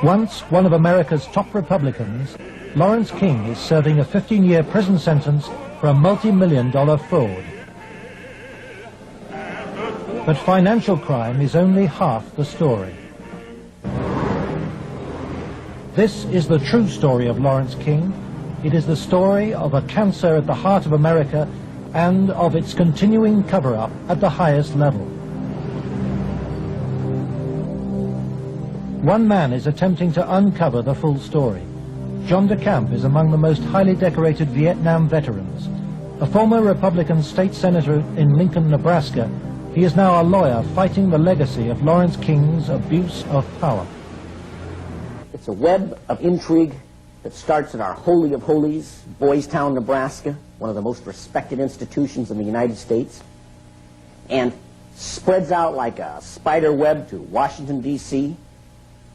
Once one of America's top Republicans, Lawrence King is serving a 15-year prison sentence for a multi-million-dollar fraud. But financial crime is only half the story. This is the true story of Lawrence King. It is the story of a cancer at the heart of America and of its continuing cover-up at the highest level. One man is attempting to uncover the full story. John DeCamp is among the most highly decorated Vietnam veterans. A former Republican state senator in Lincoln, Nebraska, he is now a lawyer fighting the legacy of Lawrence King's abuse of power. It's a web of intrigue that starts at our Holy of Holies, Boys Town, Nebraska, one of the most respected institutions in the United States, and spreads out like a spider web to Washington, D.C.,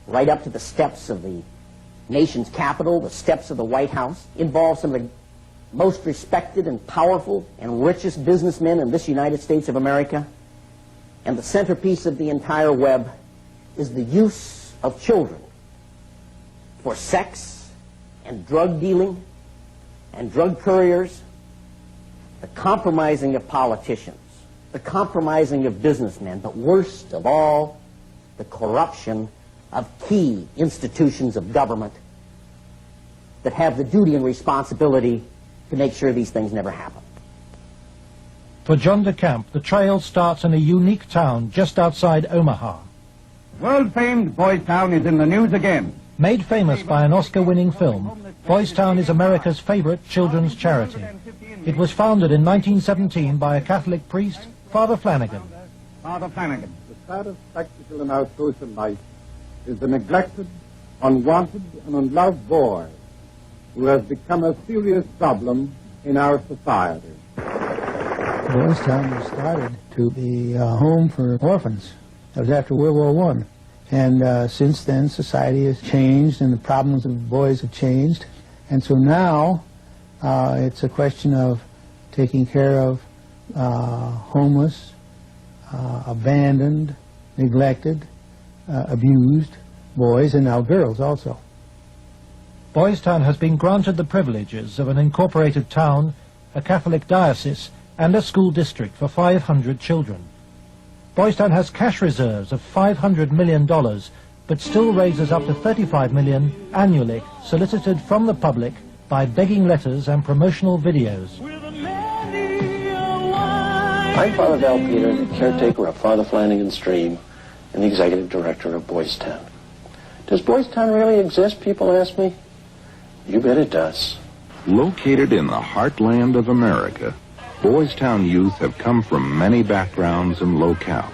right up to the steps of the nation's capital, the steps of the White House, involves some of the most respected and powerful and richest businessmen in this United States of America. And the centerpiece of the entire web is the use of children for sex and drug dealing and drug couriers, the compromising of politicians, the compromising of businessmen, but worst of all, the corruption of key institutions of government that have the duty and responsibility to make sure these things never happen. For John DeCamp, the trail starts in a unique town just outside Omaha. World-famed Boys Town is in the news again. Made famous by an Oscar-winning film, Boys Town is America's favorite children's charity. It was founded in 1917 by a Catholic priest, Father Flanagan. Father Flanagan. The saddest spectacle in our social life is the neglected, unwanted, and unloved boy who has become a serious problem in our society. Boys Town was started to be a home for orphans. That was after World War I. And since then, society has changed and the problems of boys have changed. And so now, it's a question of taking care of homeless, abandoned, neglected, abused boys, and now girls also. Boys Town has been granted the privileges of an incorporated town, a Catholic diocese, and a school district for 500 children. Boys Town has cash reserves of $500 million, but still raises up to $35 million annually, solicited from the public by begging letters and promotional videos. I'm Father Val Peter, the caretaker of Father Flanagan's Stream and the executive director of Boys Town. Does Boys Town really exist, people ask me? You bet it does. Located in the heartland of America, Boys Town youth have come from many backgrounds and locales.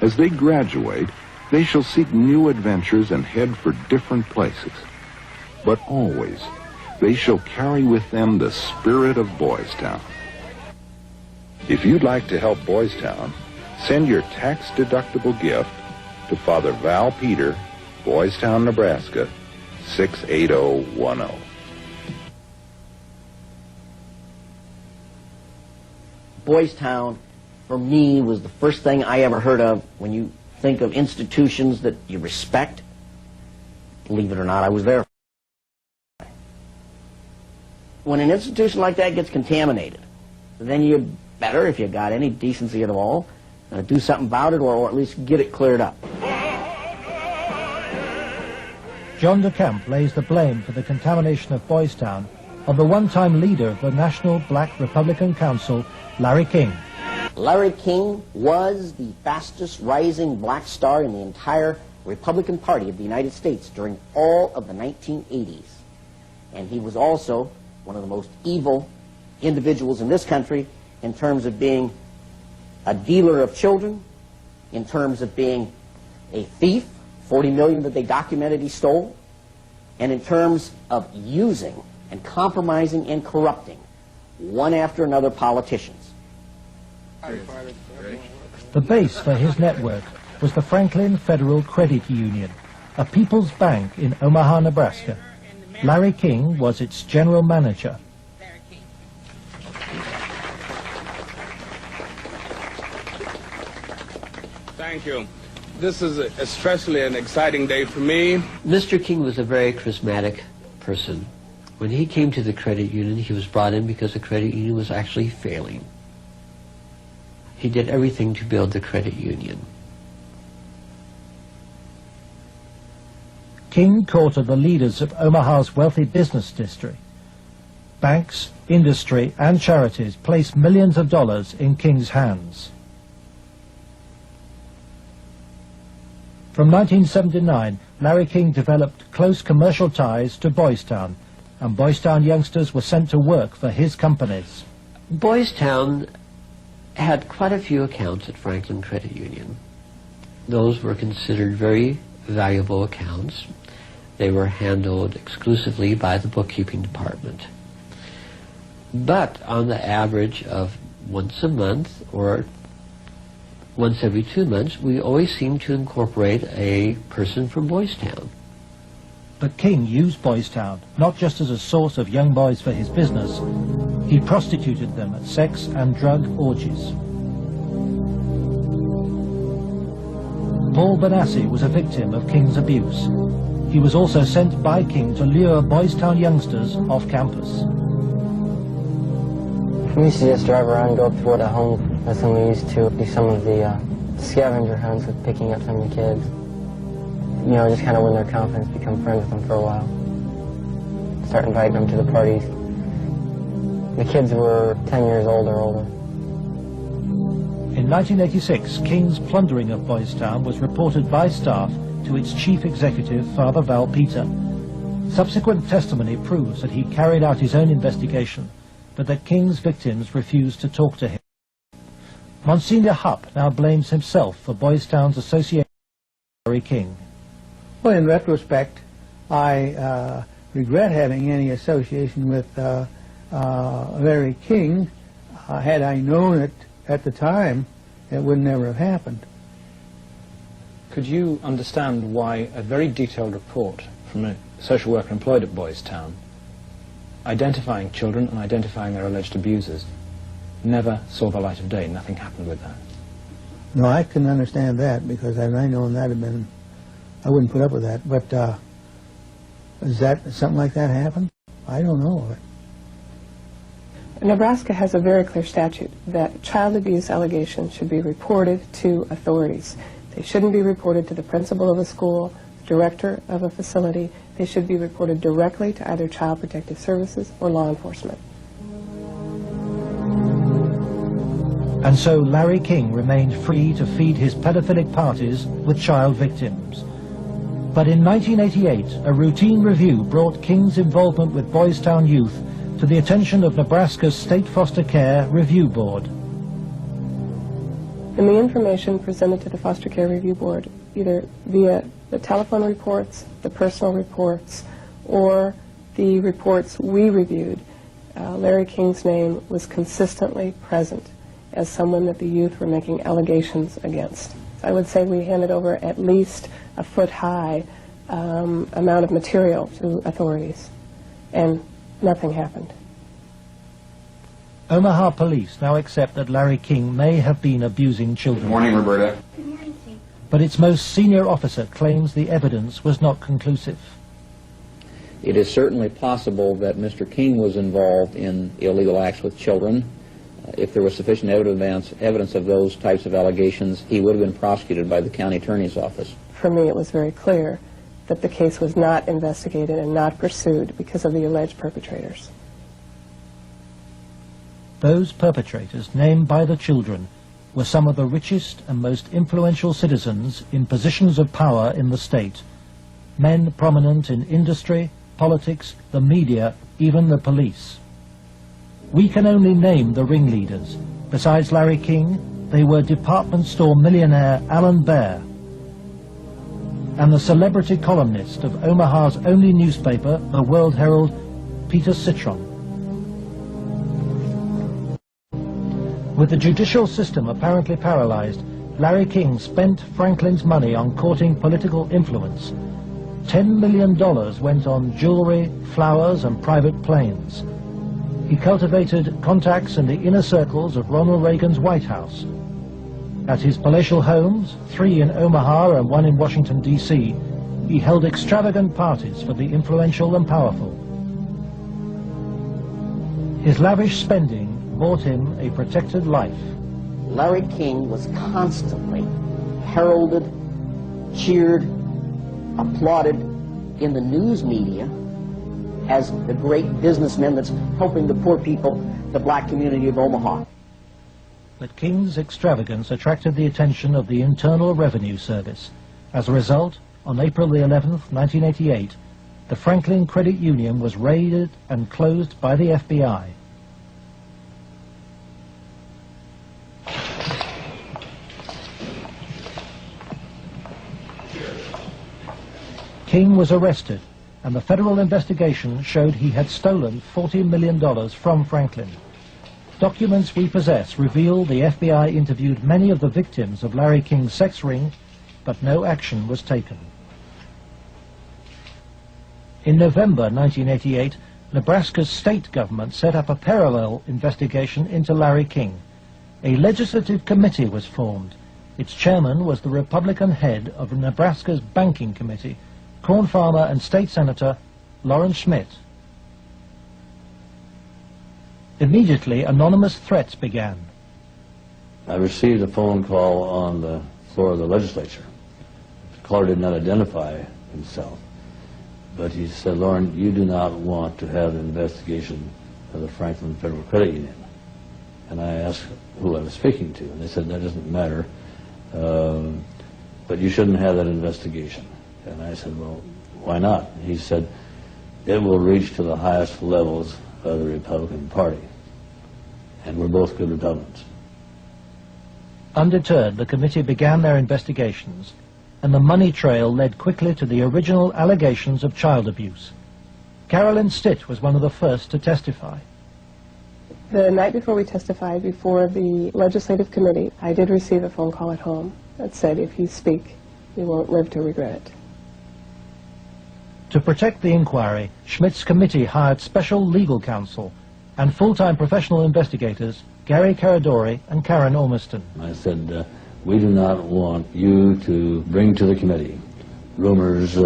As they graduate, they shall seek new adventures and head for different places. But always, they shall carry with them the spirit of Boys Town. If you'd like to help Boys Town, send your tax-deductible gift to Father Val Peter, Boys Town, Nebraska, 68010. Boys Town, for me, was the first thing I ever heard of when you think of institutions that you respect. Believe it or not, I was there. When an institution like that gets contaminated, then you better, if you got any decency at all, do something about it, or at least get it cleared up. John de Camp lays the blame for the contamination of Boys Town on the one-time leader of the National Black Republican Council, Larry King. Larry King was the fastest rising black star in the entire Republican Party of the United States during all of the 1980s. And he was also one of the most evil individuals in this country in terms of being a dealer of children, in terms of being a thief, 40 million that they documented he stole, and in terms of using and compromising and corrupting one after another politicians. The base for his network was the Franklin Federal Credit Union, a people's bank in Omaha, Nebraska. Larry King was its general manager. Thank you. This is especially an exciting day for me. Mr. King was a very charismatic person. When he came to the credit union, he was brought in because the credit union was actually failing. He did everything to build the credit union. King courted the leaders of Omaha's wealthy business district. Banks, industry, and charities placed millions of dollars in King's hands. From 1979, Larry King developed close commercial ties to Boys Town, and Boys Town youngsters were sent to work for his companies. Boys Town had quite a few accounts at Franklin Credit Union. Those were considered very valuable accounts. They were handled exclusively by the bookkeeping department. But on the average of once a month or once every 2 months, we always seemed to incorporate a person from Boys Town. But King used Boys Town not just as a source of young boys for his business. He prostituted them at sex and drug orgies. Paul Benassi was a victim of King's abuse. He was also sent by King to lure Boys Town youngsters off campus. We used to just drive around and go up to the home. That's when we used to do some of the scavenger hunts with picking up some of the kids. You know, just kind of win their confidence, become friends with them for a while. Start inviting them to the parties. The kids were 10 years old or older. In 1986, King's plundering of Boys Town was reported by staff to its chief executive, Father Val Peter. Subsequent testimony proves that he carried out his own investigation, but that King's victims refused to talk to him. Monsignor Hupp now blames himself for Boys Town's association with Larry King. Well, in retrospect, I regret having any association with Larry King. Had I known it at the time, it would never have happened. Could you understand why a very detailed report from a social worker employed at Boys Town, identifying children and identifying their alleged abusers, never saw the light of day? Nothing happened with that. No, I couldn't understand that, because had I known that, I wouldn't put up with that. But is that something like that happen? I don't know of it. Nebraska has a very clear statute that child abuse allegations should be reported to authorities. They shouldn't be reported to the principal of a school, director of a facility. They should be reported directly to either Child Protective Services or law enforcement. And so Larry King remained free to feed his pedophilic parties with child victims. But in 1988, a routine review brought King's involvement with Boys Town youth to the attention of Nebraska's State Foster Care Review Board. And the information presented to the Foster Care Review Board, either via the telephone reports, the personal reports, or the reports we reviewed, Larry King's name was consistently present as someone that the youth were making allegations against. I would say we handed over at least a foot-high amount of material to authorities, and nothing happened. Omaha police now accept that Larry King may have been abusing children. Good morning, Roberta. Good morning, Steve. But its most senior officer claims the evidence was not conclusive. It is certainly possible that Mr. King was involved in illegal acts with children. If there was sufficient evidence of those types of allegations, he would have been prosecuted by the county attorney's office. For me, it was very clear that the case was not investigated and not pursued because of the alleged perpetrators. Those perpetrators, named by the children, were some of the richest and most influential citizens in positions of power in the state, men prominent in industry, politics, the media, even the police. We can only name the ringleaders. Besides Larry King, they were department store millionaire Alan Baer and the celebrity columnist of Omaha's only newspaper, the World Herald, Peter Citron. With the judicial system apparently paralyzed, Larry King spent Franklin's money on courting political influence. $10 million went on jewelry, flowers, and private planes. He cultivated contacts in the inner circles of Ronald Reagan's White House. At his palatial homes, 3 in Omaha and 1 in Washington, D.C., he held extravagant parties for the influential and powerful. His lavish spending bought him a protected life. Larry King was constantly heralded, cheered, applauded in the news media as the great businessman that's helping the poor people, the black community of Omaha. But King's extravagance attracted the attention of the Internal Revenue Service. As a result, on April the 11th, 1988, the Franklin Credit Union was raided and closed by the FBI. King was arrested, and the federal investigation showed he had stolen $40 million from Franklin. Documents we possess reveal the FBI interviewed many of the victims of Larry King's sex ring, but no action was taken. In November 1988, Nebraska's state government set up a parallel investigation into Larry King. A legislative committee was formed. Its chairman was the Republican head of Nebraska's Banking Committee, corn farmer and state senator Lawrence Schmidt. Immediately, anonymous threats began. I received a phone call on the floor of the legislature. The caller did not identify himself, but he said, "Lauren, you do not want to have an investigation of the Franklin Federal Credit Union." And I asked who I was speaking to, and they said, "That doesn't matter, but you shouldn't have that investigation." And I said, "Well, why not?" He said, "It will reach to the highest levels of the Republican Party, and we're both good Republicans." Undeterred, the committee began their investigations, and the money trail led quickly to the original allegations of child abuse. Carolyn Stitt was one of the first to testify. The night before we testified before the legislative committee, I did receive a phone call at home that said, "If you speak, you won't live to regret it." To protect the inquiry, Schmidt's committee hired special legal counsel and full-time professional investigators, Gary Caradori and Karen Ormiston. I said, "We do not want you to bring to the committee rumors,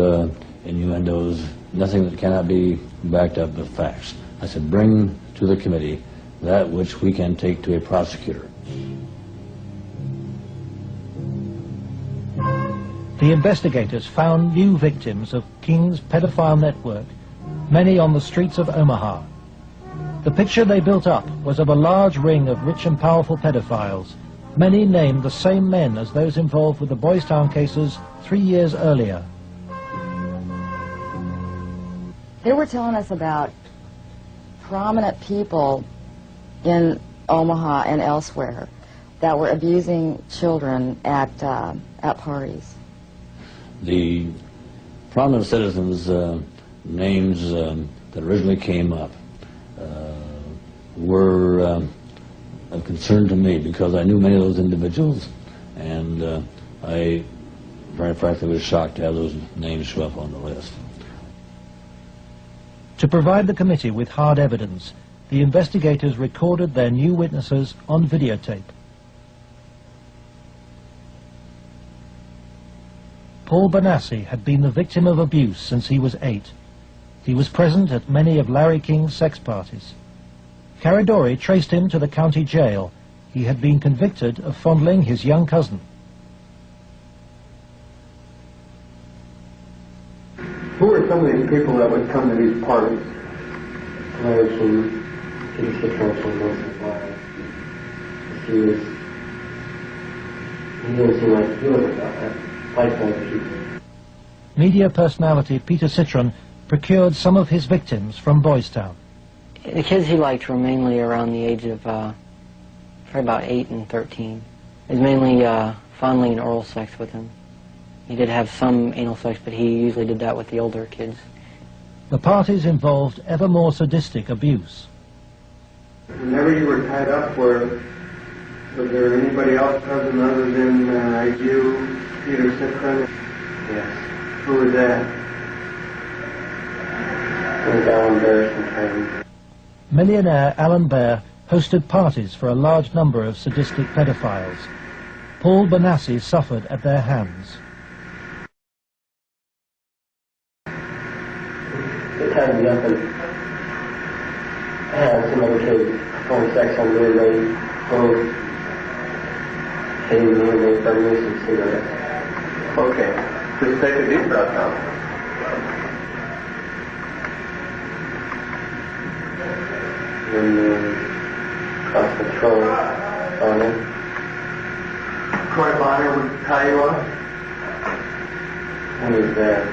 innuendos, nothing that cannot be backed up with facts." I said, "Bring to the committee that which we can take to a prosecutor." The investigators found new victims of King's pedophile network, many on the streets of Omaha. The picture they built up was of a large ring of rich and powerful pedophiles. Many named the same men as those involved with the Boys Town cases 3 years earlier. They were telling us about prominent people in Omaha and elsewhere that were abusing children at parties. The prominent citizens' names that originally came up were of concern to me because I knew many of those individuals, and I, very frankly, was shocked to have those names show up on the list. To provide the committee with hard evidence, the investigators recorded their new witnesses on videotape. Paul Bonassi had been the victim of abuse since he was 8. He was present at many of Larry King's sex parties. Caradori traced him to the county jail. He had been convicted of fondling his young cousin. some of these people that would come to these parties? Larry King, Peter Citron, Wilson Wise. He didn't seem like he was like other people. Media personality Peter Citron procured some of his victims from Boys Town. The kids he liked were mainly around the age of probably about 8 and 13. It was mainly fondling and oral sex with them. He did have some anal sex, but he usually did that with the older kids. The parties involved ever more sadistic abuse. Whenever you were tied up, was there anybody else present other than you, Peter Citron? Yes. Who was that? It was Alan Bear sometimes. Millionaire Alan Bear hosted parties for a large number of sadistic pedophiles. Paul Benassi suffered at their hands. They tied me up and had some other kids perform sex on me, and they both hated me and they burned me some cigarettes. Okay. Just take a deep breath now. And cross control on him. Troy Bonner would tie you up? He was there.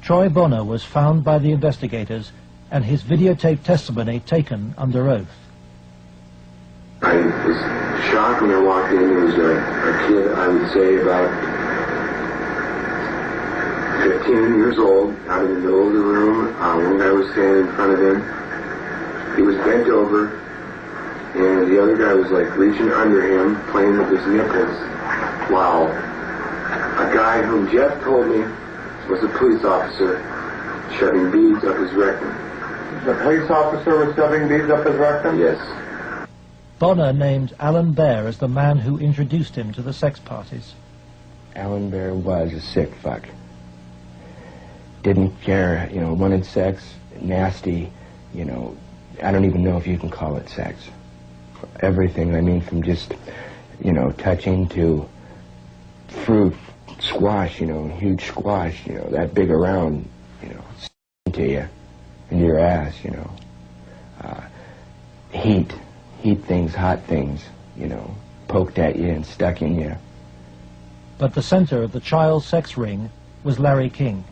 Troy Bonner was found by the investigators and his videotaped testimony taken under oath. I was shocked when I walked in. There was a kid, I would say about 15 years old, out in the middle of the room. One guy was standing in front of him. He was bent over, and the other guy was like reaching under him, playing with his nipples, while a guy whom Jeff told me was a police officer shoving beads up his rectum. The police officer was shoving beads up his rectum? Yes. Bonner named Alan Bear as the man who introduced him to the sex parties. Alan Bear was a sick fuck. Didn't care, you know, wanted sex, nasty, you know, I don't even know if you can call it sex. Everything, I mean, from just, you know, touching to fruit, squash, you know, huge squash, you know, that big around, you know, to you, into your ass, you know. Heat things, hot things, you know, poked at you and stuck in you. But the center of the child sex ring was Larry King.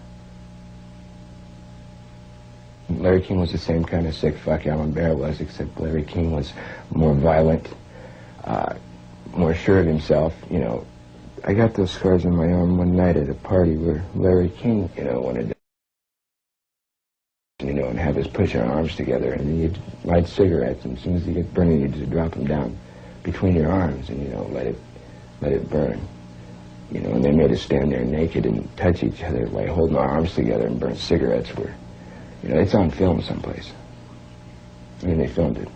Larry King was the same kind of sick fuck Alan Bear was, except Larry King was more violent, more sure of himself, you know. I got those scars on my arm one night at a party where Larry King, you know, wanted to, you know, and have us push our arms together, and then you'd light cigarettes, and as soon as you get burning, you just drop them down between your arms, and, you know, let it burn. You know, and they made us stand there naked and touch each other while holding our arms together and burn cigarettes were, you know, it's on film someplace. I mean, they filmed it,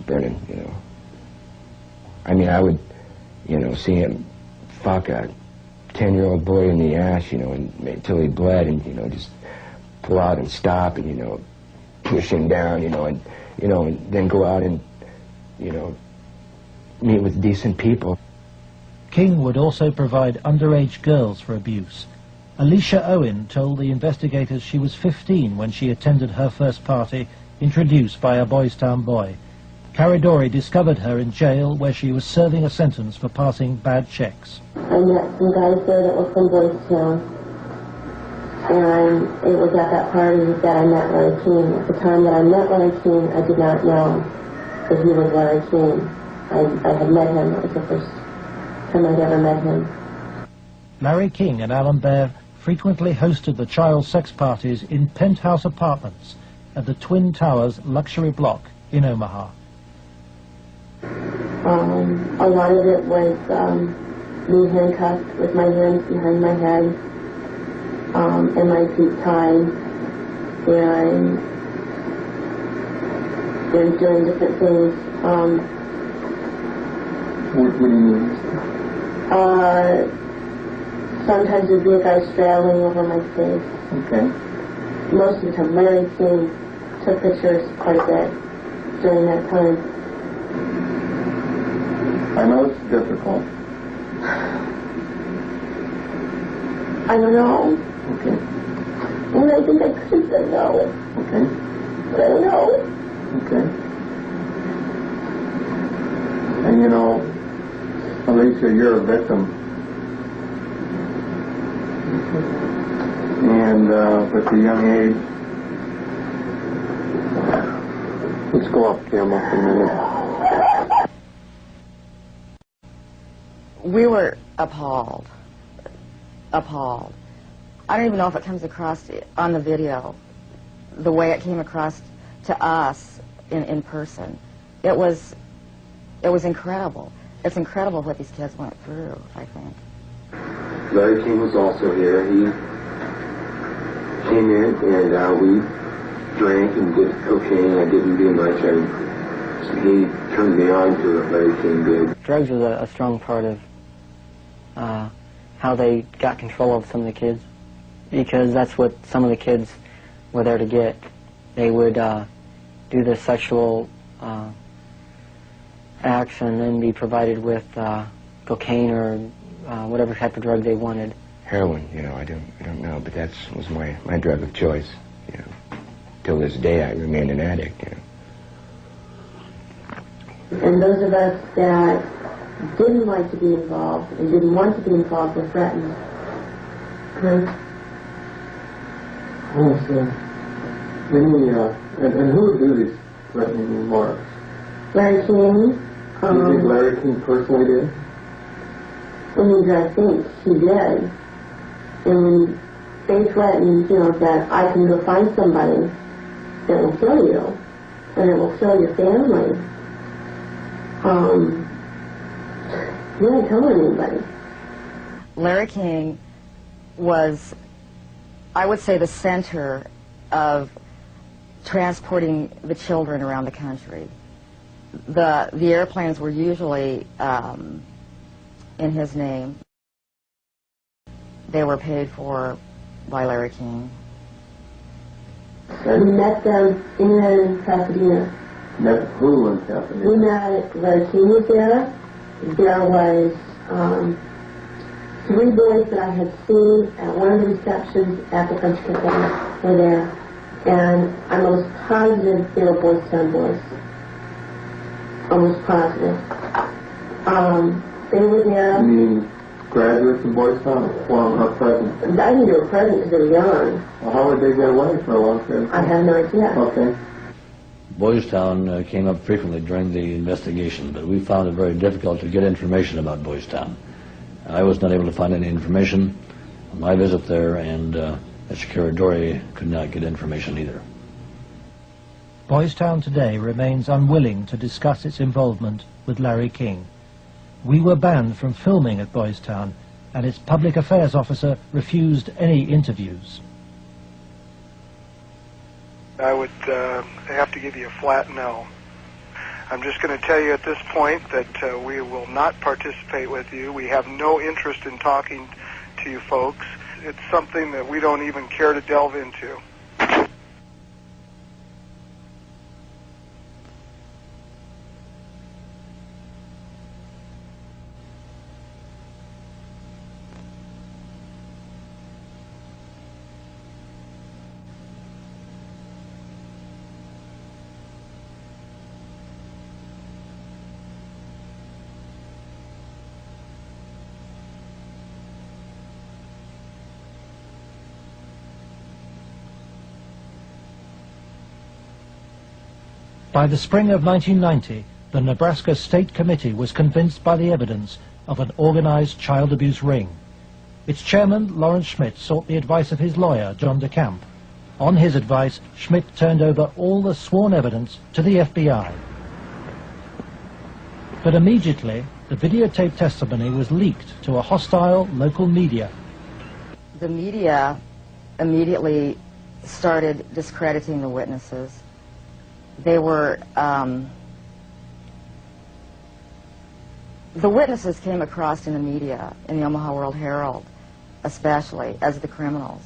burning, you know. I mean, I would, you know, see him fuck a 10-year-old boy in the ass, you know, until he bled, and, you know, just pull out and stop and, you know, push him down, you know, and then go out and, you know, meet with decent people. King would also provide underage girls for abuse. Alicia Owen told the investigators she was 15 when she attended her first party, introduced by a Boys Town boy. Caridori discovered her in jail where she was serving a sentence for passing bad checks. I met some guys there that were from Boys Town, and it was at that party that I met Larry King. At the time that I met Larry King, I did not know that he was Larry King. I had met him. It was the first time I'd ever met him. Larry King and Alan Bear frequently hosted the child sex parties in penthouse apartments at the Twin Towers luxury block in Omaha. A lot of it was me handcuffed with my hands behind my head and my feet tied, and doing different things. What do you mean? Sometimes there'd be a guy straddling over my face. Okay. Most of the time, Larry King took pictures quite a bit during that time. I know it's difficult. I don't know. Okay. And I think I could have said no. Okay. But I don't know. Okay. And you know, Alicia, you're a victim. And at a young age, let's go off camera for a minute. We were appalled. Appalled. I don't even know if it comes across on the video, the way it came across to us in person. It was incredible. It's incredible what these kids went through, I think. Larry King was also here. He came in and we drank and did cocaine. I didn't do much. He turned me on to it, Larry King did. Drugs was a strong part of how they got control of some of the kids, because that's what some of the kids were there to get. They would do the sexual acts and then be provided with cocaine or whatever type of drug they wanted. Heroin, you know, I don't know, but that was my drug of choice, you know. Till this day, I remain an addict, you know. And those of us that didn't like to be involved and didn't want to be involved were threatened. Oh, so and who would do these threatening remarks? Larry King. Do you think Larry King personally did? I think he did. And when they threatened, you know, that I can go find somebody that will kill you and it will kill your family, he didn't tell anybody. Larry King was, I would say, the center of transporting the children around the country. The airplanes were usually in his name. They were paid for by Larry King. We met them in Pasadena. Met who in Pasadena? We met, Larry King was there. There was 3 boys that I had seen at one of the receptions at the French Cafe were there. And I'm almost positive they were Boys Town boys. Almost positive. They were there. You mean graduates of Boys Town or present? I think they were present because they were young. Well, how would they get away for a long period of time? I have no idea. Okay. Boys Town came up frequently during the investigation, but we found it very difficult to get information about Boys Town. I was not able to find any information on my visit there, and Mr. Caradori could not get information either. Boys Town today remains unwilling to discuss its involvement with Larry King. We were banned from filming at Boys Town, and its public affairs officer refused any interviews. I would have to give you a flat no. I'm just going to tell you at this point that we will not participate with you. We have no interest in talking to you folks. It's something that we don't even care to delve into. By the spring of 1990, the Nebraska State Committee was convinced by the evidence of an organized child abuse ring. Its chairman, Lawrence Schmidt, sought the advice of his lawyer, John DeCamp. On his advice, Schmidt turned over all the sworn evidence to the FBI. But immediately, the videotaped testimony was leaked to a hostile local media. The media immediately started discrediting the witnesses. They were, the witnesses came across in the media, in the Omaha World Herald, especially, as the criminals.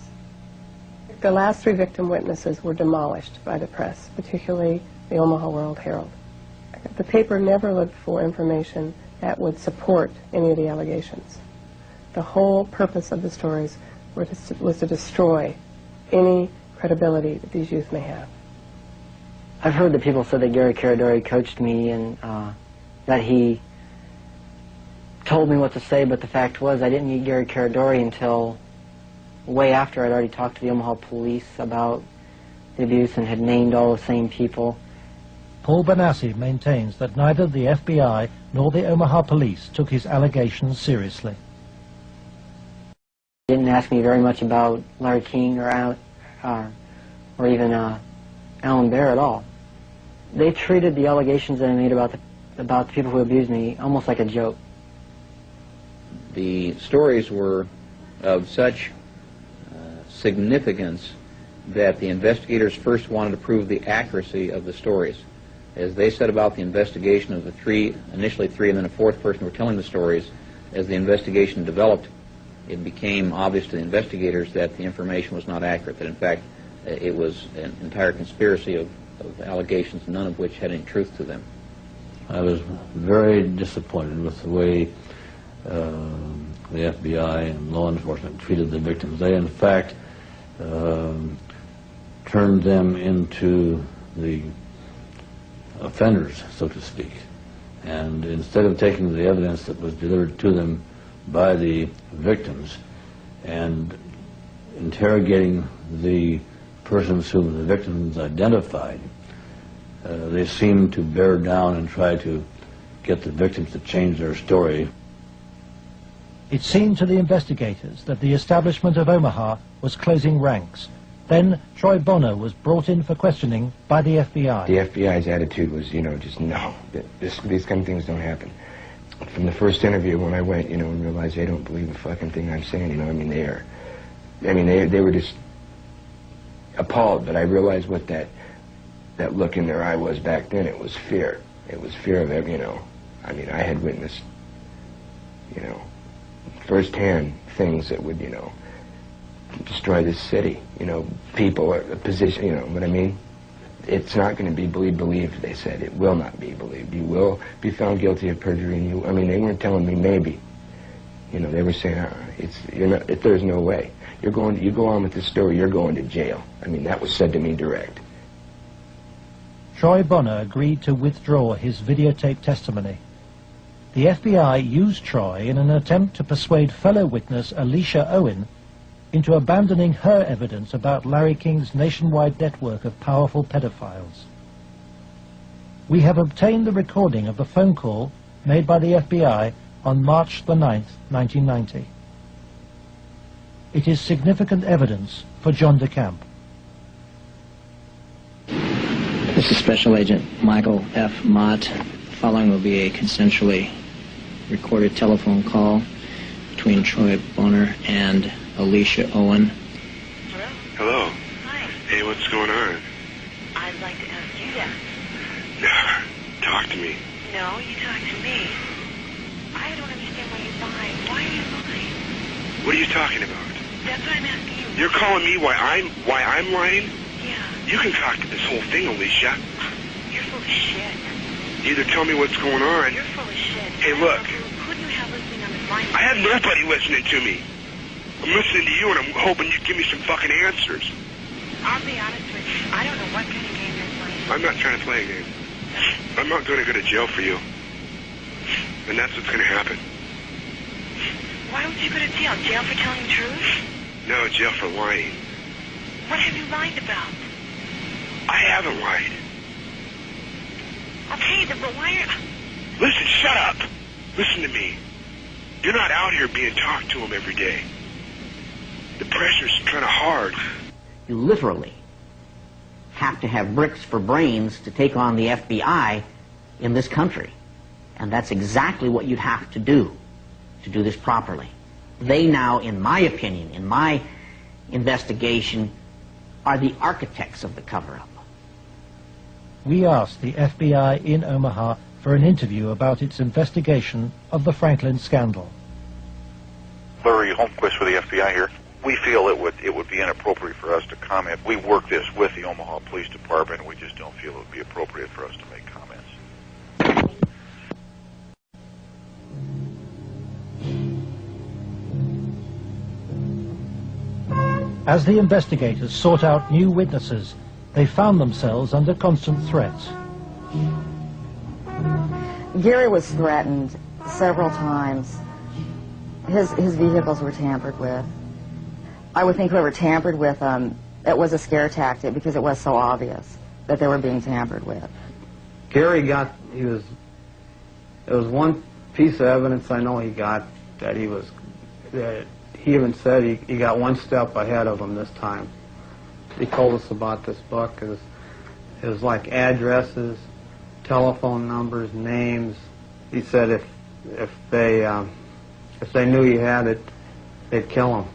The last 3 victim witnesses were demolished by the press, particularly the Omaha World Herald. The paper never looked for information that would support any of the allegations. The whole purpose of the stories was to destroy any credibility that these youth may have. I've heard that people said that Gary Caradori coached me and that he told me what to say, but the fact was I didn't meet Gary Caradori until way after I'd already talked to the Omaha police about the abuse and had named all the same people. Paul Benassi maintains that neither the FBI nor the Omaha police took his allegations seriously. They didn't ask me very much about Larry King or even Alan Bear at all. They treated the allegations that I made about the people who abused me almost like a joke. The stories were of such significance that the investigators first wanted to prove the accuracy of the stories. As they said about the investigation of the three, initially three and then a fourth person who were telling the stories, as the investigation developed, it became obvious to the investigators that the information was not accurate, that in fact it was an entire conspiracy of allegations, none of which had any truth to them. I was very disappointed with the way the FBI and law enforcement treated the victims. They, in fact, turned them into the offenders, so to speak. And instead of taking the evidence that was delivered to them by the victims and interrogating the persons whom the victims identified, they seemed to bear down and try to get the victims to change their story. It seemed to the investigators that the establishment of Omaha was closing ranks. Then Troy Bonner was brought in for questioning by the FBI. The FBI's attitude was, just no, these kind of things don't happen. From the first interview when I went, and realized they don't believe a fucking thing I'm saying, they were just appalled, but I realized what that look in their eye was back then. It was fear. It was fear of, I had witnessed, firsthand things that would, destroy this city, people, a position, what I mean? It's not going to be believed, they said. It will not be believed. You will be found guilty of perjury, and they weren't telling me maybe. They were saying, there's no way. You go on with this story, you're going to jail. That was said to me direct. Troy Bonner agreed to withdraw his videotape testimony. The FBI used Troy in an attempt to persuade fellow witness Alicia Owen into abandoning her evidence about Larry King's nationwide network of powerful pedophiles. We have obtained the recording of the phone call made by the FBI on March the 9th, 1990. It is significant evidence for John DeCamp. This is Special Agent Michael F. Mott. Following will be a consensually recorded telephone call between Troy Bonner and Alicia Owen. Hello. Hi. Hey, what's going on? I'd like to ask you that. Never. Talk to me. No, you talk to me. I don't understand why you're lying. Why are you lying? What are you talking about? That's what I'm asking you. You're calling me why I'm lying? Yeah. You can talk to this whole thing, Alicia. You're full of shit. Either tell me what's going on. You're full of shit. Hey, look. Who do you have listening on this line? I have nobody listening to me. I'm listening to you, and I'm hoping you give me some fucking answers. I'll be honest with you. I don't know what kind of game you're playing. I'm not trying to play a game. I'm not going to go to jail for you. And that's what's going to happen. Why would you go to jail? Jail for telling the truth? No, jail for lying. What have you lied about? I haven't lied. Okay, then, but why are... Listen, shut up. Listen to me. You're not out here being talked to them every day. The pressure's kind of hard. You literally have to have bricks for brains to take on the FBI in this country. And that's exactly what you'd have to do this properly. They now, in my opinion, in my investigation, are the architects of the cover-up. We asked the FBI in Omaha for an interview about its investigation of the Franklin scandal. Larry Holmquist with the FBI here. We feel it would be inappropriate for us to comment. We work this with the Omaha Police Department, and we just don't feel it would be appropriate for us to make comments. As the investigators sought out new witnesses, they found themselves under constant threat. Gary was threatened several times. His vehicles were tampered with. I would think whoever tampered with them, it was a scare tactic because it was so obvious that they were being tampered with. Gary it was one piece of evidence I know he got that he even said he got one step ahead of him this time. He told us about this book. It was like addresses, telephone numbers, names. He said if they knew he had it, they'd kill him.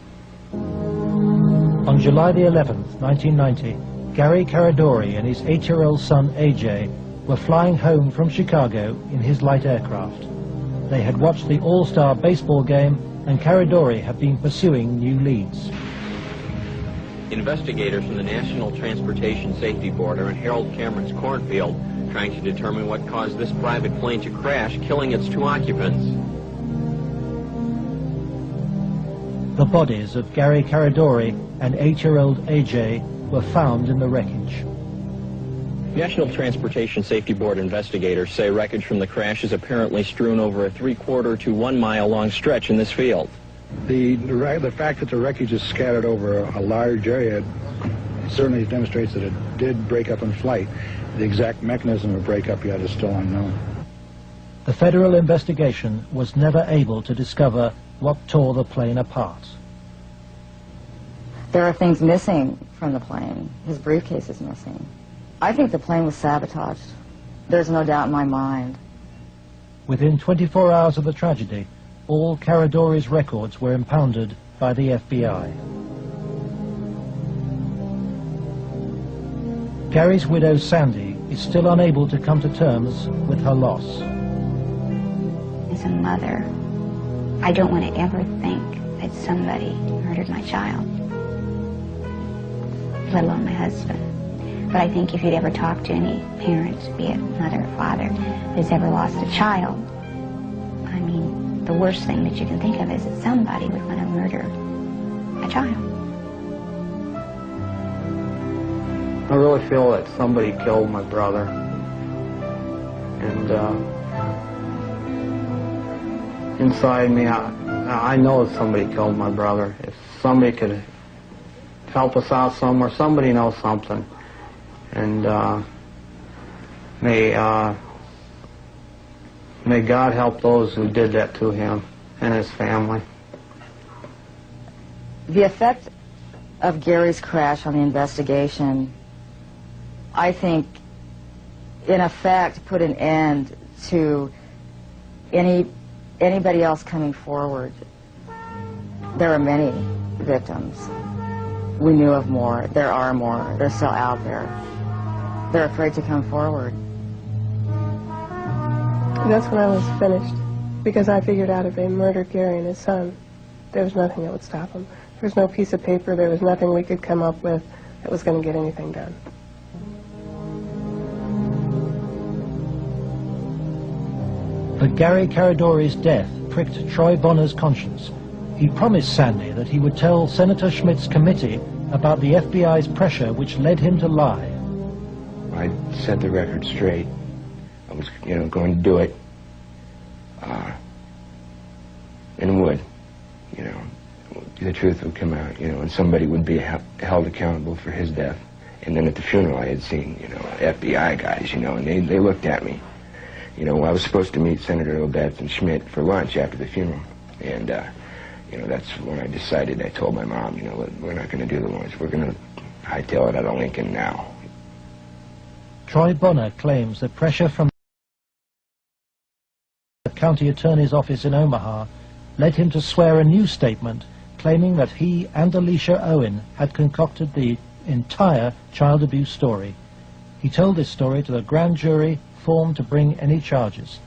On July the 11th, 1990, Gary Caradori and his 8-year-old son AJ were flying home from Chicago in his light aircraft. They had watched the All-Star baseball game, and Caradori had been pursuing new leads. Investigators from the National Transportation Safety Board are in Harold Cameron's cornfield trying to determine what caused this private plane to crash, killing its 2 occupants. The bodies of Gary Caradori and 8-year-old AJ were found in the wreckage. National Transportation Safety Board investigators say wreckage from the crash is apparently strewn over a 3/4 to 1 mile long stretch in this field. The fact that the wreckage is scattered over a large area certainly demonstrates that it did break up in flight. The exact mechanism of breakup yet is still unknown. The federal investigation was never able to discover what tore the plane apart. There are things missing from the plane. His briefcase is missing. I think the plane was sabotaged. There's no doubt in my mind. Within 24 hours of the tragedy, all Caradori's records were impounded by the FBI. Gary's widow, Sandy, is still unable to come to terms with her loss. As a mother, I don't want to ever think that somebody murdered my child, let alone my husband. But I think if you'd ever talk to any parents, be it mother or father, that's ever lost a child, I mean, the worst thing that you can think of is that somebody would want to murder a child. I really feel that somebody killed my brother. And inside me, I know that somebody killed my brother. If somebody could help us out somewhere, somebody knows something. And may God help those who did that to him and his family. The effect of Gary's crash on the investigation, I think, in effect, put an end to anybody else coming forward. There are many victims. We knew of more. There are more. They're still out there. They're afraid to come forward. That's when I was finished, because I figured out if they murdered Gary and his son, there was nothing that would stop them. There was no piece of paper, there was nothing we could come up with that was going to get anything done. But Gary Caradori's death pricked Troy Bonner's conscience. He promised Sandy that he would tell Senator Schmidt's committee about the FBI's pressure which led him to lie. I set the record straight. I was, going to do it. And would, the truth would come out, and somebody would be held accountable for his death. And then at the funeral I had seen, FBI guys, and they looked at me. I was supposed to meet Senator Obetz and Schmidt for lunch after the funeral. And, that's when I decided, I told my mom, we're not going to do the lunch. We're going to hightail it out of Lincoln now. Troy Bonner claims that pressure from the county attorney's office in Omaha led him to swear a new statement claiming that he and Alicia Owen had concocted the entire child abuse story. He told this story to the grand jury formed to bring any charges.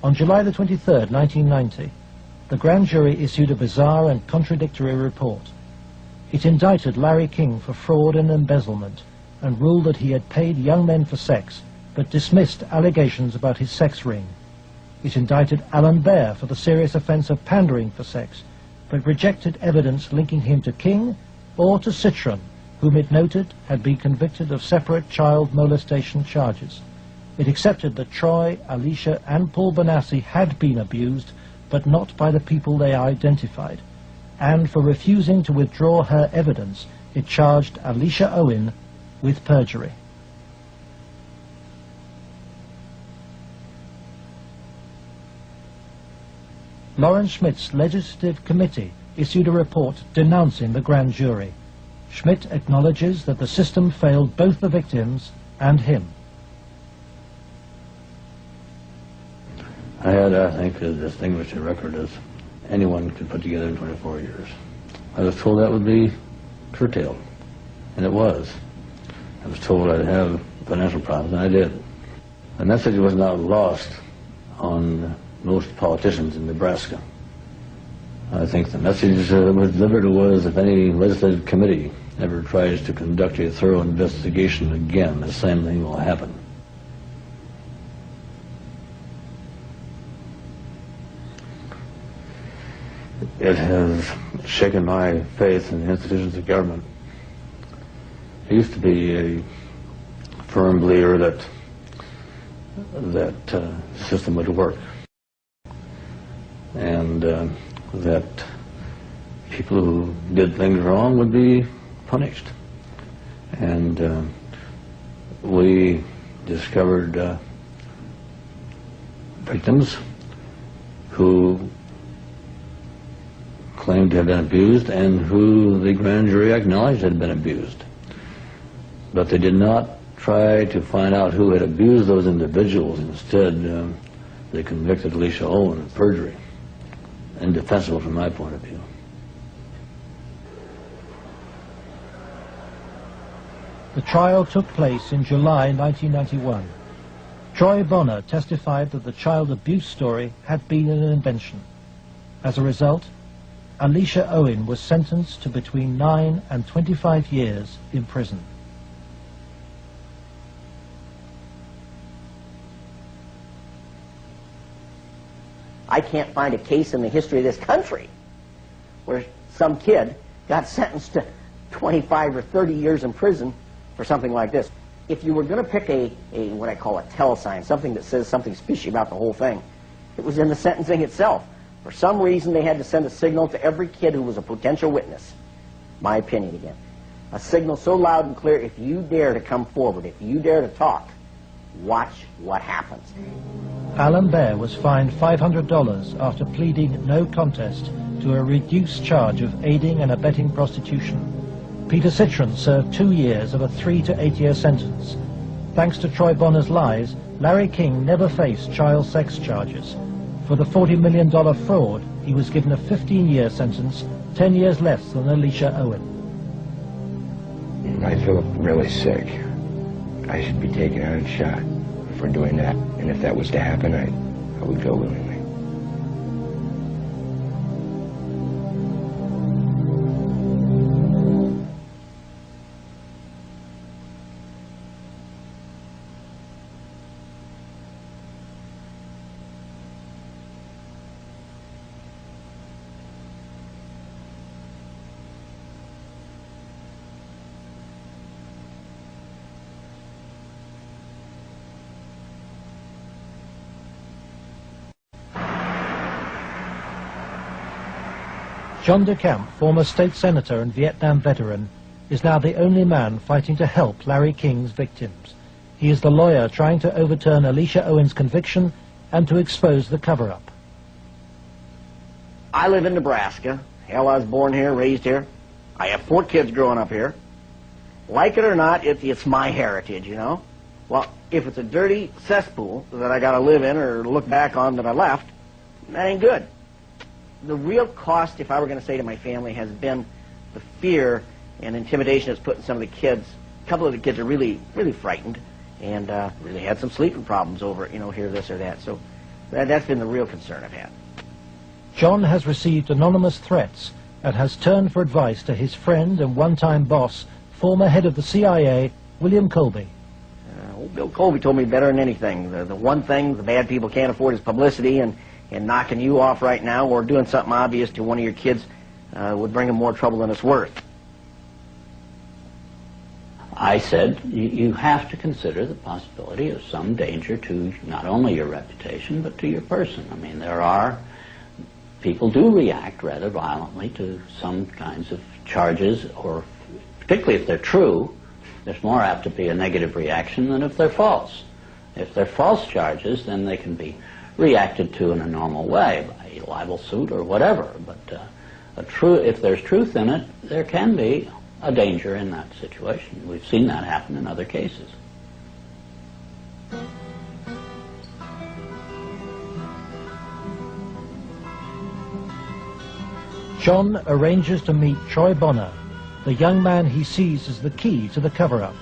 On July the 23rd, 1990, the grand jury issued a bizarre and contradictory report. It indicted Larry King for fraud and embezzlement and ruled that he had paid young men for sex, but dismissed allegations about his sex ring. It indicted Alan Baer for the serious offense of pandering for sex, but rejected evidence linking him to King or to Citron, whom it noted had been convicted of separate child molestation charges. It accepted that Troy, Alicia and Paul Benassi had been abused, but not by the people they identified. And for refusing to withdraw her evidence, it charged Alicia Owen with perjury. Lawrence Schmidt's legislative committee issued a report denouncing the grand jury. Schmidt acknowledges that the system failed both the victims and him. I had, I think, as distinguished a record as anyone could put together in 24 years. I was told that would be curtailed, and it was. I was told I'd have financial problems, and I did. The message was not lost on most politicians in Nebraska. I think the message that was delivered was, if any legislative committee ever tries to conduct a thorough investigation again, the same thing will happen. It has shaken my faith in the institutions of government. I used to be a firm believer that the system would work, and that people who did things wrong would be punished. And we discovered victims who claimed to have been abused and who the grand jury acknowledged had been abused. But they did not try to find out who had abused those individuals. Instead, they convicted Alicia Owen of perjury. Indefensible from my point of view. The trial took place in July 1991. Troy Bonner testified that the child abuse story had been an invention. As a result, Alicia Owen was sentenced to between 9 and 25 years in prison. I can't find a case in the history of this country where some kid got sentenced to 25 or 30 years in prison for something like this. If you were going to pick a what I call a telesign, something that says something fishy about the whole thing, it was in the sentencing itself. For some reason, they had to send a signal to every kid who was a potential witness. My opinion again. A signal so loud and clear, if you dare to come forward, if you dare to talk, watch what happens. Alan Baer was fined $500 after pleading no contest to a reduced charge of aiding and abetting prostitution. Peter Citron served 2 years of a 3 to 8 year sentence. Thanks to Troy Bonner's lies, Larry King never faced child sex charges. For the $40 million fraud, he was given a 15-year sentence, 10 years less than Alicia Owen. I feel really sick. I should be taken out and shot for doing that. And if that was to happen, I would go willingly. John DeCamp, former state senator and Vietnam veteran, is now the only man fighting to help Larry King's victims. He is the lawyer trying to overturn Alicia Owen's conviction and to expose the cover-up. I live in Nebraska. Hell, I was born here, raised here. I have 4 kids growing up here. Like it or not, it's my heritage, you know? Well, if it's a dirty cesspool that I gotta live in or look back on that I left, that ain't good. The real cost, if I were going to say to my family, has been the fear and intimidation it's put in some of the kids. A couple of the kids are really, really frightened and really had some sleeping problems over it, you know, hear this or that. So that's been the real concern I've had. John has received anonymous threats and has turned for advice to his friend and one-time boss, former head of the CIA, William Colby. Old Bill Colby told me better than anything. The one thing the bad people can't afford is publicity, and knocking you off right now or doing something obvious to one of your kids would bring them more trouble than it's worth. I said, you have to consider the possibility of some danger to not only your reputation, but to your person. I mean, people do react rather violently to some kinds of charges, or particularly if they're true, there's more apt to be a negative reaction than if they're false. If they're false charges, then they can be reacted to in a normal way, by a libel suit or whatever. But if there's truth in it, there can be a danger in that situation. We've seen that happen in other cases. John arranges to meet Troy Bonner, the young man he sees as the key to the cover-up.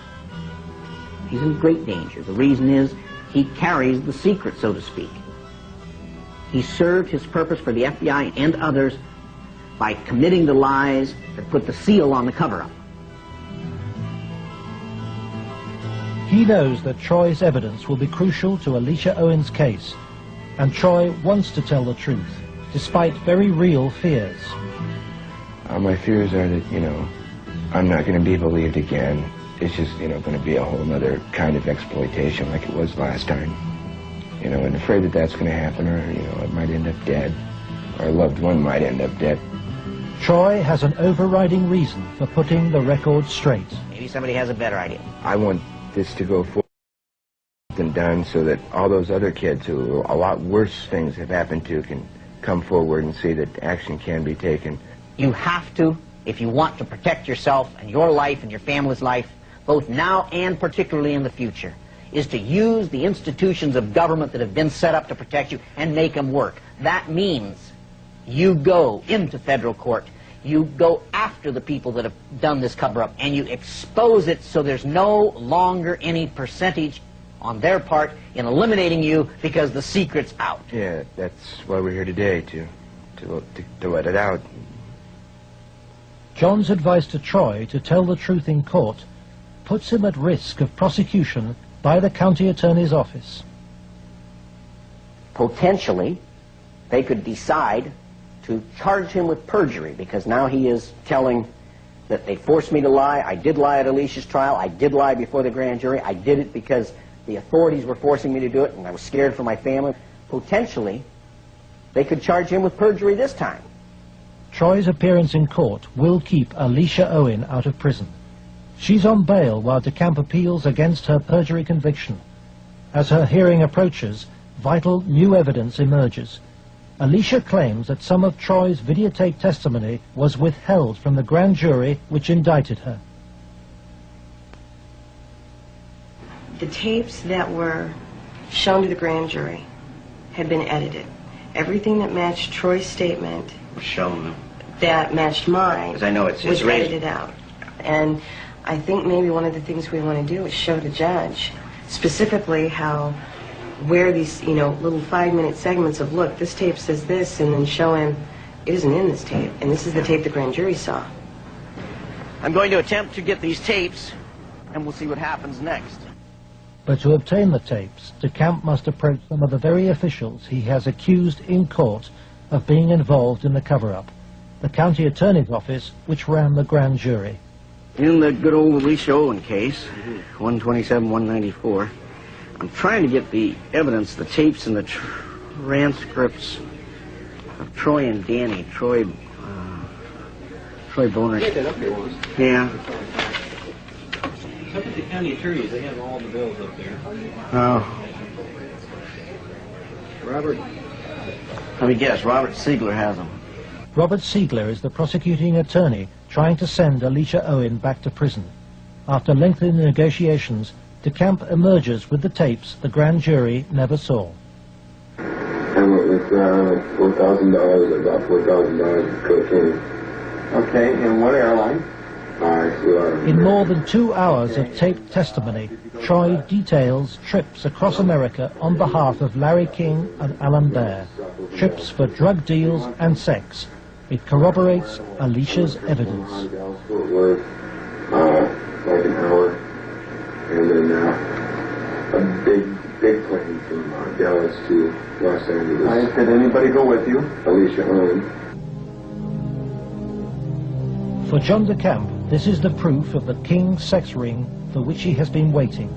He's in great danger. The reason is he carries the secret, so to speak. He served his purpose for the FBI and others by committing the lies that put the seal on the cover-up. He knows that Troy's evidence will be crucial to Alicia Owen's case, and Troy wants to tell the truth, despite very real fears. My fears are that, I'm not going to be believed again. It's just, going to be a whole other kind of exploitation like it was last time. And afraid that that's going to happen, or, I might end up dead, or a loved one might end up dead. Troy has an overriding reason for putting the record straight. Maybe somebody has a better idea. I want this to go forward and done so that all those other kids who a lot worse things have happened to can come forward and see that action can be taken. You have to, if you want to protect yourself and your life and your family's life, both now and particularly in the future, is to use the institutions of government that have been set up to protect you and make them work. That means you go into federal court, you go after the people that have done this cover-up, and you expose it so there's no longer any percentage on their part in eliminating you because the secret's out. Yeah, that's why we're here today, to let it out. John's advice to Troy to tell the truth in court puts him at risk of prosecution by the county attorney's office. Potentially, they could decide to charge him with perjury, because now he is telling that they forced me to lie, I did lie at Alicia's trial, I did lie before the grand jury, I did it because the authorities were forcing me to do it and I was scared for my family. Potentially, they could charge him with perjury this time. Troy's appearance in court will keep Alicia Owen out of prison. She's on bail while DeCamp appeals against her perjury conviction. As her hearing approaches, vital new evidence emerges. Alicia claims that some of Troy's videotaped testimony was withheld from the grand jury which indicted her. The tapes that were shown to the grand jury had been edited. Everything that matched Troy's statement Was shown. that matched mine Because I know it's was raised. edited out. And I think maybe one of the things we want to do is show the judge specifically where these, little 5-minute segments of, look, this tape says this, and then show him it isn't in this tape, and this is the tape the grand jury saw. I'm going to attempt to get these tapes, and we'll see what happens next. But to obtain the tapes, DeCamp must approach some of the very officials he has accused in court of being involved in the cover-up, the county attorney's office which ran the grand jury. In the good old Alicia Owen case, 127-194, I'm trying to get the evidence, the tapes and the transcripts of Troy and Danny. Troy Bonner. Yeah. Look at the county attorneys, they have all the bills up there. Oh. Robert. Let me guess, Robert Siegler has them. Robert Siegler is the prosecuting attorney trying to send Alicia Owen back to prison. After lengthy negotiations, DeCamp emerges with the tapes the grand jury never saw. I went with $4,000, about $4,000 of cocaine. Okay, and what airline? In more than 2 hours of taped testimony, Troy details trips across America on behalf of Larry King and Alan Baer. Trips for drug deals and sex. It corroborates Alicia's evidence. Fort Worth, like an hour, and then a big plane from Dallas to Los Angeles. Did anybody go with you? Alicia Owen. For John DeCamp, This is the proof of the King sex ring for which he has been waiting.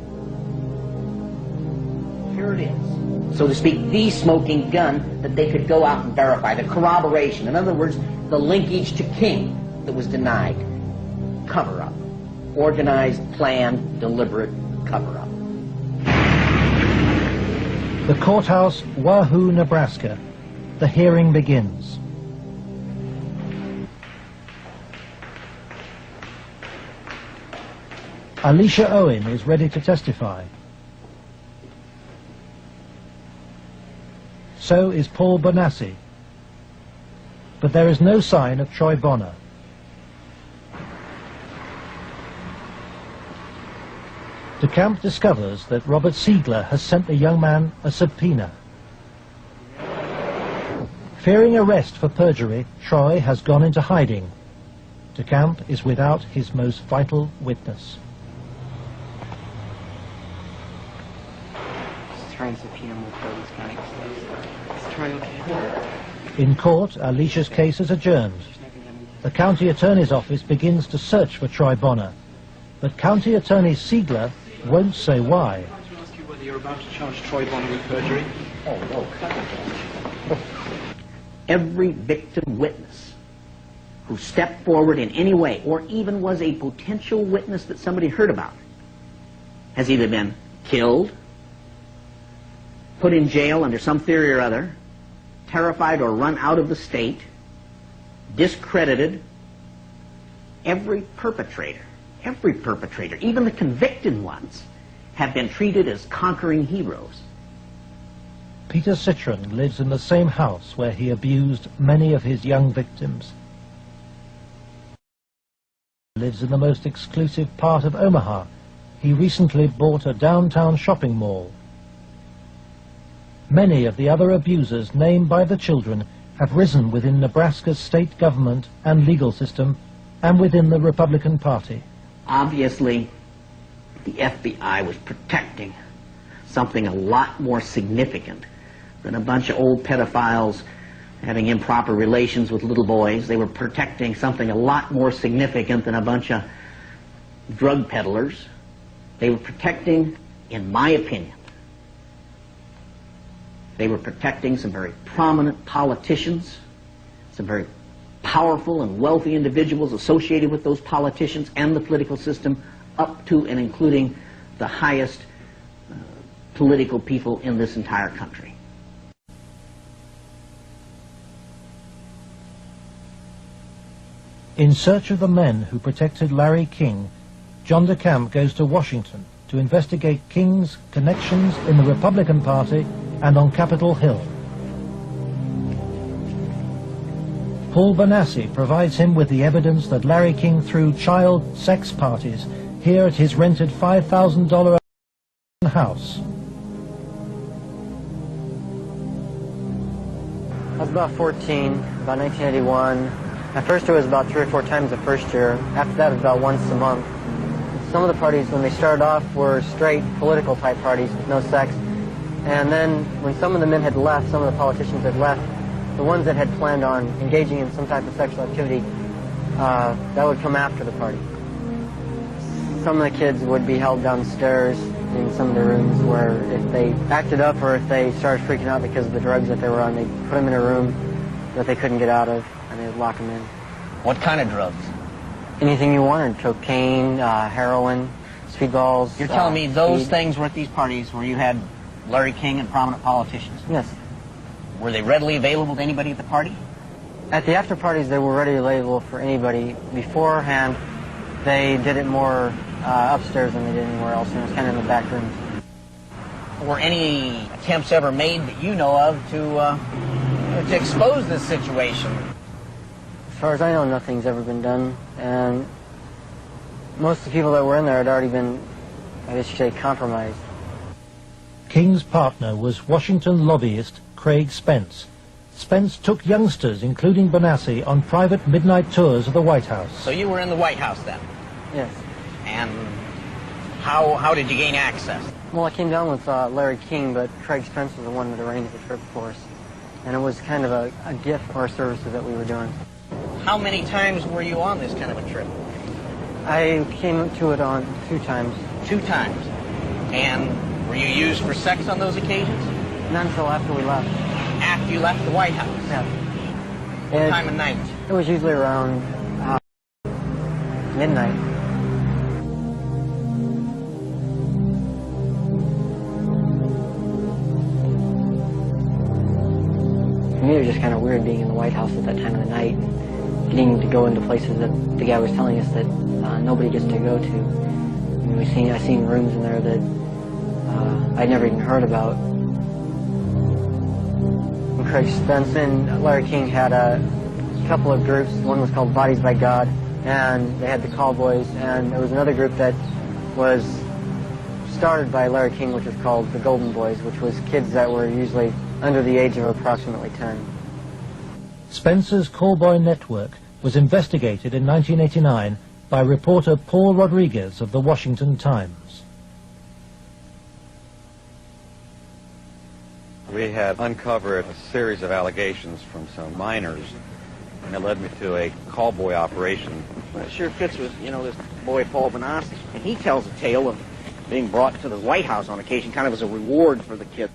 Here it is, so to speak, the smoking gun that they could go out and verify, the corroboration. In other words, the linkage to King that was denied. Cover-up. Organized, planned, deliberate cover-up. The courthouse, Wahoo, Nebraska. The hearing begins. Alicia Owen is ready to testify. So is Paul Bonassi. But there is no sign of Troy Bonner. DeCamp discovers that Robert Siegler has sent the young man a subpoena. Fearing arrest for perjury, Troy has gone into hiding. DeCamp is without his most vital witness. In court, Alicia's case is adjourned. The county attorney's office begins to search for Troy Bonner, but County Attorney Siegler won't say why. I'd like to ask you whether you're about to charge Troy Bonner with perjury. Every victim witness who stepped forward in any way, or even was a potential witness that somebody heard about, has either been killed, put in jail under some theory or other, terrified or run out of the state, discredited. Every perpetrator, even the convicted ones, have been treated as conquering heroes. Peter Citron lives in the same house where he abused many of his young victims. He lives in the most exclusive part of Omaha. He recently bought a downtown shopping mall. Many of the other abusers named by the children have risen within Nebraska's state government and legal system and within the Republican Party. Obviously, the FBI was protecting something a lot more significant than a bunch of old pedophiles having improper relations with little boys. They were protecting something a lot more significant than a bunch of drug peddlers. They were protecting, in my opinion, they were protecting some very prominent politicians, some very powerful and wealthy individuals associated with those politicians and the political system, up to and including the highest political people in this entire country. In search of the men who protected Larry King, John DeCamp goes to Washington to investigate King's connections in the Republican Party and on Capitol Hill. Paul Bonassi provides him with the evidence that Larry King threw child sex parties here at his rented $5,000 house. I was about 14, about 1981. At first it was about 3 or 4 times the first year. After that it was about once a month. Some of the parties, when they started off, were straight political type parties with no sex. And then when some of the men had left, some of the politicians had left, the ones that had planned on engaging in some type of sexual activity, that would come after the party. Some of the kids would be held downstairs in some of the rooms where if they acted up or if they started freaking out because of the drugs that they were on, they'd put them in a room that they couldn't get out of, and they'd lock them in. What kind of drugs? Anything you wanted, cocaine, heroin, speedballs. You're telling me those speed. things were at these parties where you had Larry King and prominent politicians? Yes. Were they readily available to anybody at the party? At the after parties, they were readily available for anybody. Beforehand, they did it more upstairs than they did anywhere else, and it was kind of in the back rooms. Were any attempts ever made that you know of to expose this situation? As far as I know, nothing's ever been done, and most of the people that were in there had already been, I guess you say, compromised. King's partner was Washington lobbyist Craig Spence. Spence took youngsters, including Bonassi, on private midnight tours of the White House. So you were in the White House then? Yes. And how did you gain access? Well, I came down with Larry King, but Craig Spence was the one that arranged the trip for us. And it was kind of a gift for our services that we were doing. How many times were you on this kind of a trip? I came to it on 2 times. 2 times. And were you used for sex on those occasions? Not until after we left. After you left the White House? Yeah. What time of night? It was usually around midnight. For me, it was just kind of weird being in the White House at that time of the night, getting to go into places that the guy was telling us that nobody gets to go to. I mean, I seen rooms in there that I'd never even heard about. Craig Spence and Larry King had a couple of groups. One was called Bodies by God, and they had the Callboys, and there was another group that was started by Larry King, which was called the Golden Boys, which was kids that were usually under the age of approximately 10. Spencer's Callboy network was investigated in 1989 by reporter Paul Rodriguez of the Washington Times. We had uncovered a series of allegations from some minors, and it led me to a callboy operation. Well, it sure fits with, you know, this boy Paul Benassi. And he tells a tale of being brought to the White House on occasion, kind of as a reward for the kid.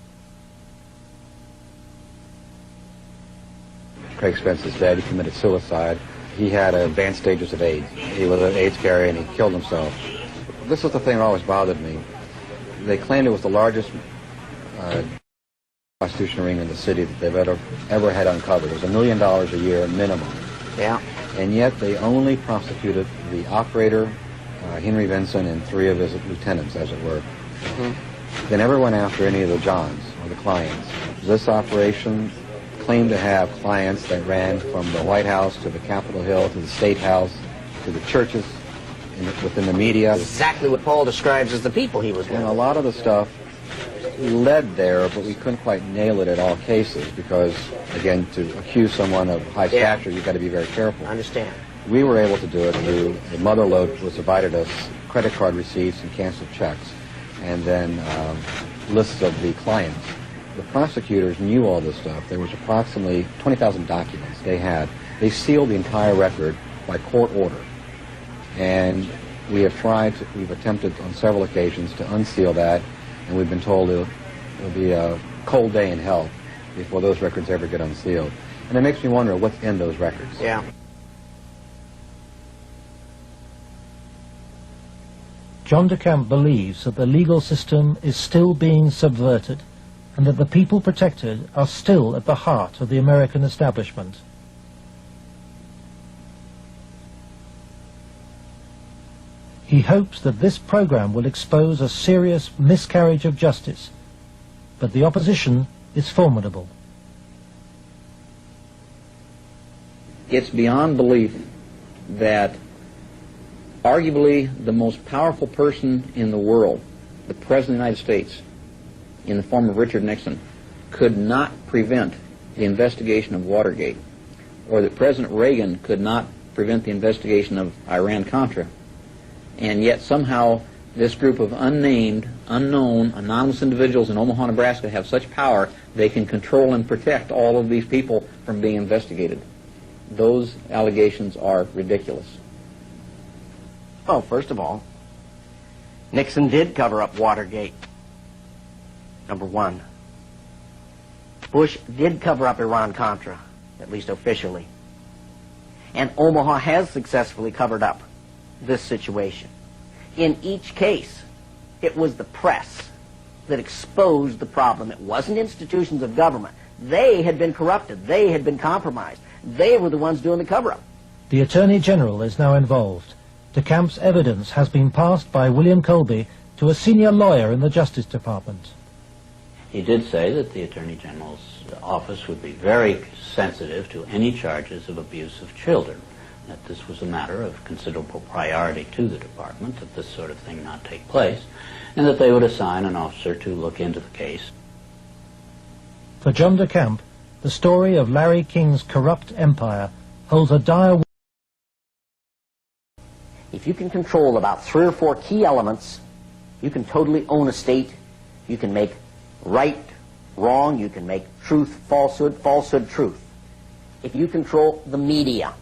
Craig Spence's dad, he committed suicide. He had advanced stages of AIDS. He was an AIDS carrier, and he killed himself. This was the thing that always bothered me. They claimed it was the largest prostitution ring in the city that they've ever had uncovered. It was $1 million a year minimum. Yeah. And yet they only prosecuted the operator, Henry Vinson, and 3 of his lieutenants, as it were. Mm-hmm. They never went after any of the Johns or the clients. This operation claimed to have clients that ran from the White House to the Capitol Hill to the State House to the churches within the media. Exactly what Paul describes as the people he was with. And a lot of the stuff led there, but we couldn't quite nail it at all cases because, again, to accuse someone of high stature, you've got to be very careful. I understand. We were able to do it through the motherlode was provided us credit card receipts and canceled checks, and then lists of the clients. The prosecutors knew all this stuff. There was approximately 20,000 documents they had. They sealed the entire record by court order. And we have we've attempted on several occasions to unseal that, and we've been told it'll be a cold day in hell before those records ever get unsealed. And it makes me wonder what's in those records. Yeah. John DeCamp believes that the legal system is still being subverted and that the people protected are still at the heart of the American establishment. He hopes that this program will expose a serious miscarriage of justice, but the opposition is formidable. It's beyond belief that arguably the most powerful person in the world, the President of the United States, in the form of Richard Nixon, could not prevent the investigation of Watergate, or that President Reagan could not prevent the investigation of Iran-Contra. And yet somehow this group of unnamed, unknown, anonymous individuals in Omaha, Nebraska have such power they can control and protect all of these people from being investigated. Those allegations are ridiculous. Well, first of all, Nixon did cover up Watergate. Number 1. Bush did cover up Iran-Contra, at least officially. And Omaha has successfully covered up this situation. In each case, it was the press that exposed the problem. It wasn't institutions of government. They had been corrupted. They had been compromised. They were the ones doing the cover-up. The Attorney General is now involved. DeCamp's evidence has been passed by William Colby to a senior lawyer in the Justice Department. He did say that the Attorney General's office would be very sensitive to any charges of abuse of children, that this was a matter of considerable priority to the department, that this sort of thing not take place, and that they would assign an officer to look into the case. For John DeCamp, the story of Larry King's corrupt empire holds a dire... If you can control about 3 or 4 key elements, you can totally own a state. You can make right wrong. You can make truth falsehood, falsehood truth. If you control the media,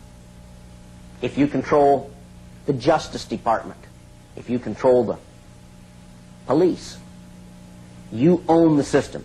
if you control the Justice Department, if you control the police, you own the system.